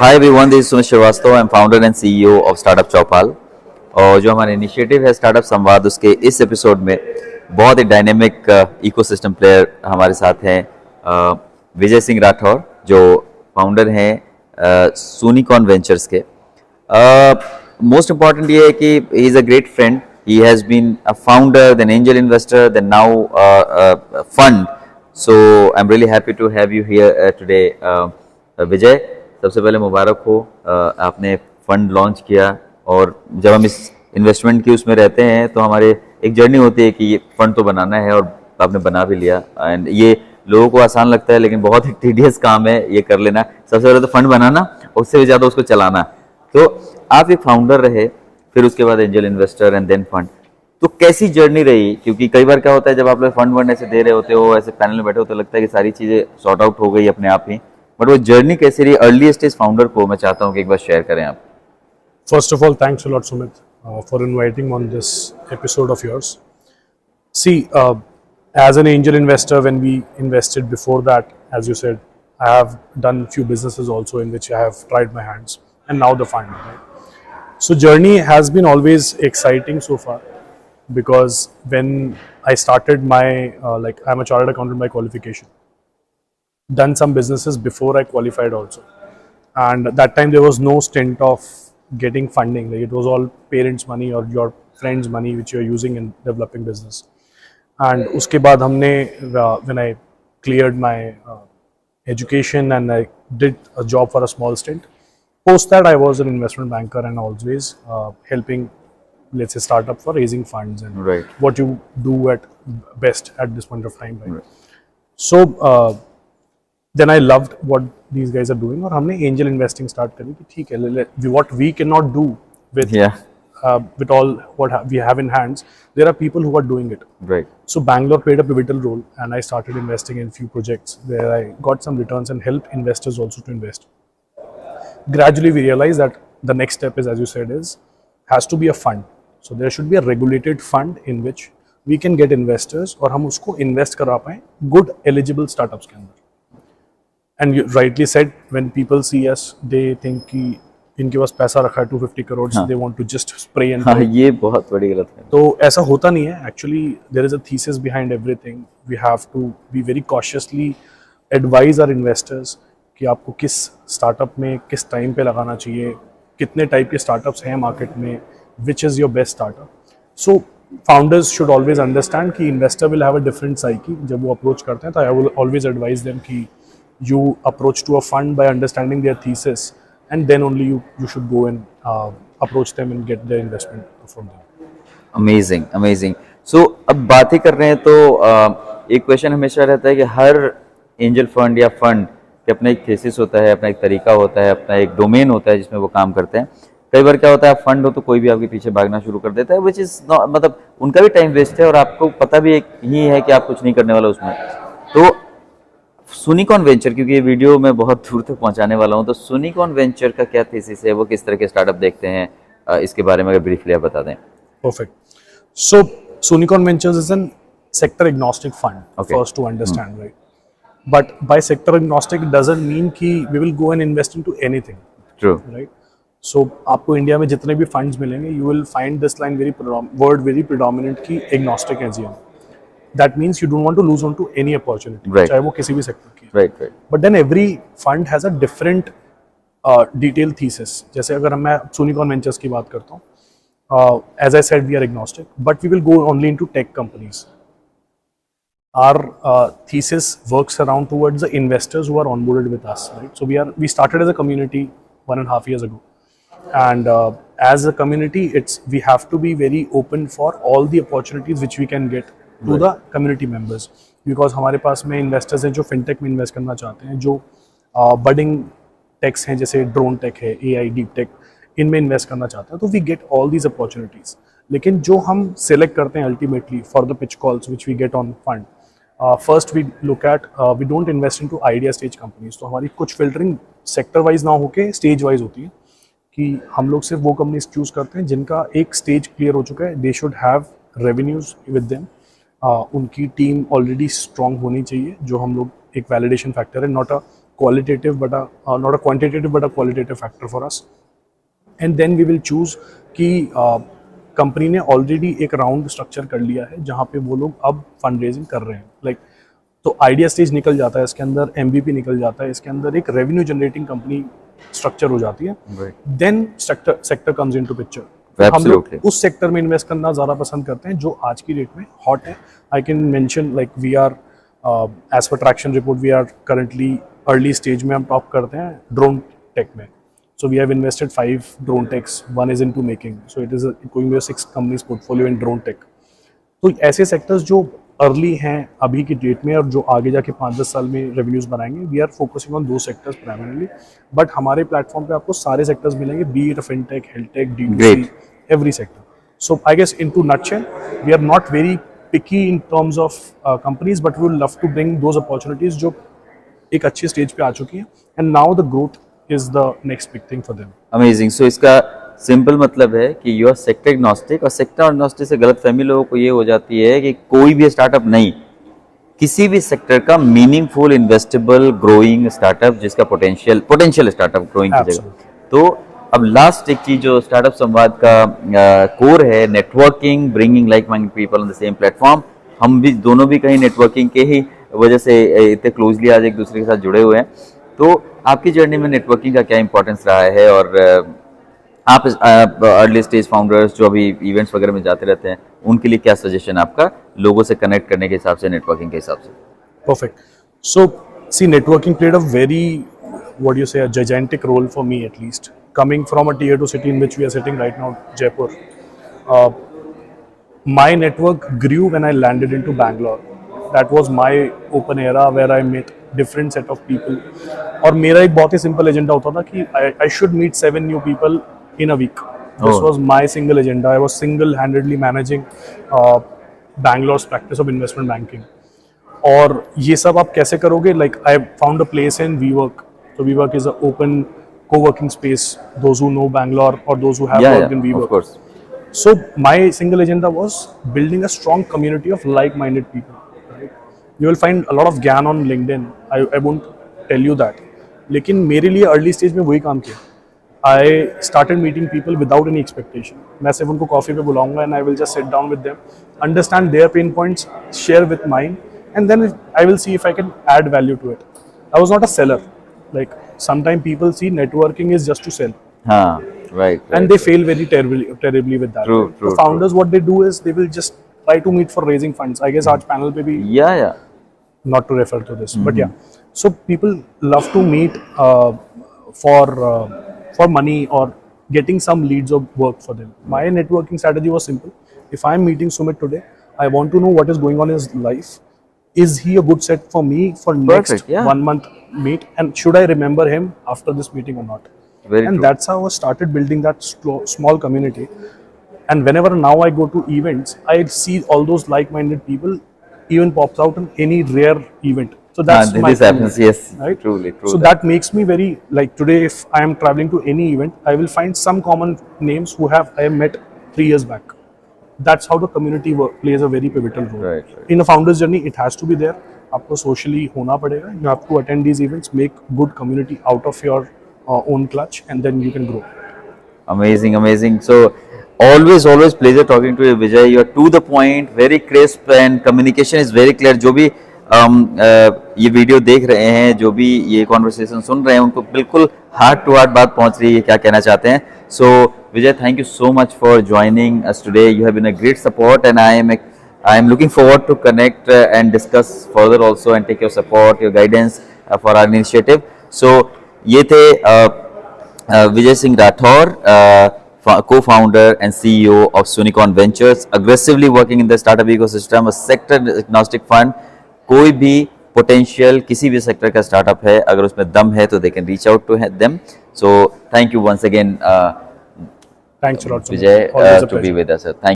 Hi everyone, this is Sumit Srivastawa. I'm founder and CEO of Startup Chaupal. और जो हमारा initiative है startup संवाद, उसके इस एपिसोड में बहुत ही डायनेमिक इकोसिस्टम प्लेयर हमारे साथ हैं विजय सिंह राठौर, जो फाउंडर हैं सूनिकॉर्न वेंचर्स के। मोस्ट इम्पॉर्टेंट ये है कि he is a great friend. He has been a founder, then angel investor, then now fund. So I'm really happy to have you here today, Vijay. सबसे पहले मुबारक हो, आपने फंड लॉन्च किया. और जब हम इस इन्वेस्टमेंट की उसमें रहते हैं तो हमारे एक जर्नी होती है कि ये फंड तो बनाना है, और आपने बना भी लिया. एंड ये लोगों को आसान लगता है लेकिन बहुत ही टीडियस काम है ये कर लेना. सबसे पहले तो फंड बनाना, उससे भी ज़्यादा उसको चलाना. तो आप एक फाउंडर रहे, फिर उसके बाद angel investor and then fund. तो कैसी जर्नी रही? क्योंकि कई बार क्या होता है, जब आप लोग फंड ऐसे दे रहे होते हो, ऐसे पैनल में बैठे होते, लगता है कि सारी चीज़ें सॉर्ट आउट हो गई अपने आप ही. बट वो जर्नी कैसी रही अर्ली स्टेज फाउंडर को, मैं चाहता हूँ कि एक बार शेयर करें आप. First of all, thanks a lot, Sumit, for inviting on this episode of yours. See, as an angel investor, when we invested before that, as you said, I have done few businesses also in which I have tried my hands, and now the fund. Right? So journey has been always exciting so far, because when I started my I'm a chartered accountant by qualification. Done some businesses before I qualified also, and that time there was no stint of getting funding. Like, it was all parents' money or your friends' money which you're using in developing business. And uske baad humne when I cleared my education and I did a job for a small stint. Post that, I was an investment banker and always helping, let's say, startup for raising funds and Right. what you do at best at this point of time. Right? So then I loved what these guys are doing, और हमने angel investing start करी कि ठीक है, what we cannot do with Yeah. with all what we have in hands, there are people who are doing it. Right. So Bangalore played a pivotal role, and I started investing in few projects where I got some returns and helped investors also to invest. Gradually we realized that the next step is, as you said, has to be a fund. So there should be a regulated fund in which we can get investors, और हम उसको invest करा पाएं good eligible startups के अंदर. And you rightly said, when people see us, they think कि इनके पास पैसा रखा है 250 crore, they want to just spray and हाँ, pray. ये बहुत बड़ी गलत है. तो ऐसा होता नहीं है. Actually, there is a thesis behind everything. We have to be very cautiously advise our investors कि आपको किस startup में किस time पे लगाना चाहिए, कितने type के startups हैं market में, which is your best startup. So founders should always understand कि investor will have a different psyche. जब वो approach करते हैं तो I will always advise them कि you approach to a fund by understanding their thesis, and then only you should go and approach them and get their investment from them. Amazing amazing. So अब बात ही कर रहे हैं तो एक question हमेशा रहता है कि हर एंजल फंड या फंड के अपना एक थीसिस होता है, अपना एक तरीका होता है, अपना एक डोमेन होता है जिसमें वो काम करते हैं. कई बार क्या होता है, फंड हो तो कोई भी आपके पीछे भागना शुरू कर देता है, विच इज मतलब उनका भी टाइम वेस्ट है और आपको पता भी ही है कि आप कुछ नहीं करने वाला उसमें. तो सूनिकॉर्न वेंचर, क्योंकि ये वीडियो मैं बहुत दूर तक पहुंचाने वाला हूं, तो सूनिकॉर्न वेंचर का क्या थीसिस है, वो किस तरह के स्टार्टअप देखते हैं, इसके बारे में अगर ब्रीफली आप बता दें. Perfect. So Soonicorn Ventures is an sector agnostic fund. Okay. First to understand, right? But by sector agnostic it doesn't mean कि we will go and invest into anything. True. Right? So आपको India में जितने भी funds मिलेंगे, you will find this line very predominant कि agnostic है जी हम. That means you don't want to lose on to any opportunity, Right. चाहे वो किसी भी सेक्टर की. Right right. But then every fund has a different detailed thesis. जैसे अगर मैं Soonicorn Ventures की बात करता हूँ, as I said, we are agnostic, but we will go only into tech companies. Our thesis works around towards the investors who are onboarded with us, right? So we started as a community 1.5 years ago, and as a community, we have to be very open for all the opportunities which we can get to the community members, because हमारे पास में investors हैं जो fintech में invest करना चाहते हैं, जो budding techs हैं जैसे drone tech है, AI deep tech, इनमें invest करना चाहते हैं. तो we get all these opportunities. लेकिन जो हम select करते हैं ultimately for the pitch calls which we get on fund, first we look at we don't invest into idea stage companies. तो हमारी कुछ filtering sector wise ना होके stage wise होती है कि हम लोग सिर्फ वो companies choose करते हैं जिनका एक stage clear हो चुका है. They should have revenues with them. उनकी टीम ऑलरेडी स्ट्रॉन्ग होनी चाहिए, जो हम लोग एक वैलिडेशन फैक्टर है, not a qualitative but not a quantitative but a qualitative factor for us. And then we will choose कि कंपनी ने ऑलरेडी एक राउंड स्ट्रक्चर कर लिया है जहाँ पे वो लोग अब फंड रेजिंग कर रहे हैं, लाइक तो आइडिया स्टेज निकल जाता है, इसके अंदर MVP निकल जाता है, इसके अंदर एक रेवेन्यू जनरेटिंग कंपनी स्ट्रक्चर हो जाती है, then sector comes into picture. हम लोग उस सेक्टर में इन्वेस्ट करना ज़्यादा पसंद करते हैं जो आज की डेट में हॉट है। I can mention like we are as per traction report we are currently early stage में हम टॉप करते हैं ड्रोन टेक में। So we have invested 5 drone techs, one is into making. So it is going to be a 6 companies portfolio in drone tech. तो ऐसे sectors जो early हैं अभी की डेट में और जो आगे जाके 5-10 साल में रेवेन्यूज बनाएंगे, वी आर फोकसिंग ऑन दो सेक्टर्स प्राइमरीली। बट हमारे प्लेटफॉर्म पे आपको सारे सेक्टर्स मिलेंगे, be it fintech, healthtech, D2C, every sector. So I guess in to nutshell we are not very picky in terms of companies, but we will love to bring those opportunities जो एक अच्छे stage पे आ चुकी हैं, and now the growth is the next big thing for them. Amazing. So इसका simple मतलब है कि यू आर सेक्टर एग्नोस्टिक, और सेक्टर एग्नोस्टिक से गलतफहमी लोगों को ये हो जाती है कि कोई भी स्टार्टअप नहीं, किसी भी सेक्टर का मीनिंगफुल इन्वेस्टेबल ग्रोइंग स्टार्टअप जिसका पोटेंशियल स्टार्टअप ग्रोइंग की जगह। तो अब लास्ट एक चीज जो स्टार्टअप संवाद का कोर है, networking, bringing like minded people on the same platform. हम भी दोनों भी कहीं नेटवर्किंग के ही वजह से इतने क्लोजली आज एक दूसरे के साथ जुड़े हुए हैं। तो आपकी जर्नी में नेटवर्किंग का क्या इंपॉर्टेंस रहा है, और आप अर्ली स्टेज फाउंडर्स जो अभी इवेंट्स वगैरह में जाते रहते हैं उनके लिए क्या सजेशन आपका लोगों से कनेक्ट करने के हिसाब से, नेटवर्किंग के हिसाब से? Perfect. So see, networking played a very, what do you say, a gigantic role for me at least. Coming from a tier 2 city in which we are sitting right now, Jaipur, my network grew when I landed into Bangalore. That was my open era where I met different set of people. और मेरा एक बहुत ही simple agenda होता था कि I should meet 7 new people in a week. This was my single agenda. I was single-handedly managing Bangalore's practice of investment banking. और ये सब आप कैसे करोगे? Like I found a place in WeWork. So WeWork is an open co-working space. Those who know Bangalore or those who have worked in WeWork. Of course. So my single agenda was building a strong community of like-minded people. You will find a lot of ज्ञान on LinkedIn. I won't tell you that. लेकिन मेरे लिए early stage में वही काम किया. I started meeting people without any expectation. मैं सिर्फ उनको कॉफी पे बुलाऊंगा and I will just sit down with them, understand their pain points, share with mine, and then I will see if I can add value to it. I was not a seller. Like sometimes people see networking is just to sell. Right. And they fail very terribly with that. True. The founders, what they do is they will just try to meet for raising funds. I guess आज panel पे भी not to refer to this, but yeah. So people love to meet for money or getting some leads or work for them. My networking strategy was simple. If I'm meeting Sumit today, I want to know what is going on in his life. Is he a good set for me for next 1 month meet? And should I remember him after this meeting or not? And that's how I started building that small community. And whenever now I go to events, I see all those like-minded people even pops out in any rare event. So that's my this happens, yes, right? Truly. So that makes me very, like today if I am traveling to any event, I will find some common names who I have met 3 years back. That's how the community plays a very pivotal role. Right. In a founder's journey, it has to be there. आपको socially होना पड़ेगा. You have to attend these events, make good community out of your own clutch, and then you can grow. Amazing. So always pleasure talking to you, Vijay. You are to the point, very crisp, and communication is very clear. जो भी ये video देख रहे हैं, जो भी ये conversation सुन रहे हैं, उनको बिल्कुल हार्ट टू हार्ट बात पहुंच रही है, क्या कहना चाहते हैं. So Vijay, thank you so much for joining us today. You have been a great support, and I am looking forward to connect and discuss further also, and take your support, your guidance for our initiative. So ये थे Vijay Singh Rathore, co-founder and CEO of Soonicorn Ventures, aggressively working in the startup ecosystem, a sector agnostic fund. कोई भी potential किसी भी sector का startup है, अगर उसमें दम है तो they can reach out to them. So thank you once again, Thanks a lot, Vijay, to be with us. Thank you.